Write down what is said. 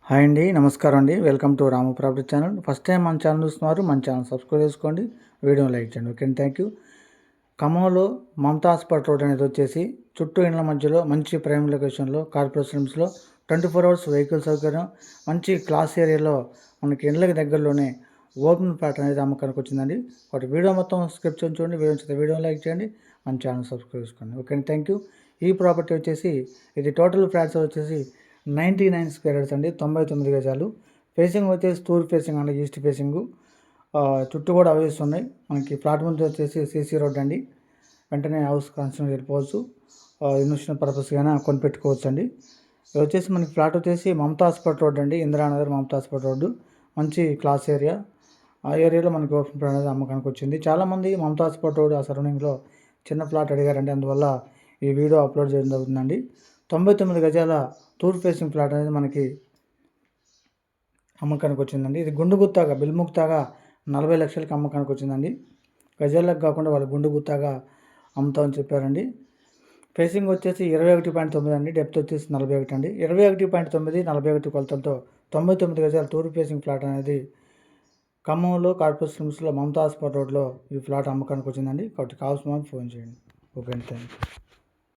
Hi అండి, నమస్కారం అండి. Welcome to Ramu property channel. First time మన ఛానల్ చూస్తున్నారు, మన ఛానల్ సబ్స్క్రైబ్ చేసుకోండి, వీడియోని లైక్ చేయండి. ఓకే అండి, థ్యాంక్ యూ. ఖమ్మంలో మమతా హాస్పిటల్ రోడ్ అనేది వచ్చేసి చుట్టూ ఇండ్ల మధ్యలో మంచి ప్రైమ్ లొకేషన్లో కార్పొరేషన్స్లో 24 అవర్స్ వెహికల్ సౌకర్యం, మంచి క్లాస్ ఏరియాలో మనకి ఇండ్లకి దగ్గరలోనే ఓపెన్ ప్లాట్ అనేది అమ్మకానికి వచ్చిందండి. ఒకటి వీడియో మొత్తం స్క్రిప్ట్ చూడండి, వీడియో లైక్ చేయండి, మన ఛానల్ సబ్స్క్రైబ్ చేసుకోండి. ఓకే అండి, థ్యాంక్ యూ. ఈ ప్రాపర్టీ వచ్చేసి ఇది టోటల్ ఫ్లాట్స్ వచ్చేసి 99 స్క్వేర్ యార్డ్స్ అండి, 99 గజాలు. ఫేసింగ్ వచ్చేసి తూర్పు ఫేసింగ్ అండి, ఈస్ట్ ఫేసింగ్. చుట్టూ కూడా హౌసెస్ ఉన్నాయి. మనకి ప్లాట్ ముందు వచ్చేసి సీసీ రోడ్ అండి. వెంటనే హౌస్ కన్స్ట్రక్షన్ వెళ్ళిపోవచ్చు, ఇన్వెస్ట్మెంట్ పర్పస్గానే కొనిపెట్టుకోవచ్చు అండి. ఇది వచ్చేసి మనకి ఫ్లాట్ వచ్చేసి మమతా హాస్పిటల్ రోడ్ అండి, ఇందిరానగర్ మమతా హాస్పిటల్ రోడ్డు. మంచి క్లాస్ ఏరియా. ఆ ఏరియాలో మనకి ఓపెన్ ప్లాట్ అనేది అమ్మకానికి వచ్చింది. చాలామంది మమతా హాస్పిటల్ రోడ్ ఆ సరౌండింగ్లో చిన్న ప్లాట్ అడిగారండి, అందువల్ల ఈ వీడియో అప్లోడ్ చేయడం జరుగుతుందండి. 99 గజాల తూర్పు ఫేసింగ్ ప్లాట్ అనేది మనకి అమ్మకానికి వచ్చిందండి. ఇది గుండు గుత్తాగా బిల్ముక్తాగా 40 లక్షలకి అమ్మకానికి వచ్చిందండి. గజాలకు కాకుండా వాళ్ళు గుండు గుత్తాగా అమ్ముతామని చెప్పారండి. ఫేసింగ్ వచ్చేసి 21.9 అండి, డెప్త్ వచ్చేసి 41 అండి. 21.9 41 కొలతలతో 99 గజాల తూర్పు ఫేసింగ్ ప్లాట్ అనేది ఖమ్మంలో కార్పొరేషన్స్లో మమతా హాస్పిటల్ రోడ్లో ఈ ఫ్లాట్ అమ్మకానికి వచ్చిందండి. కాబట్టి కావాల్సిన ఫోన్ చేయండి. ఓకే అండి, థ్యాంక్ యూ.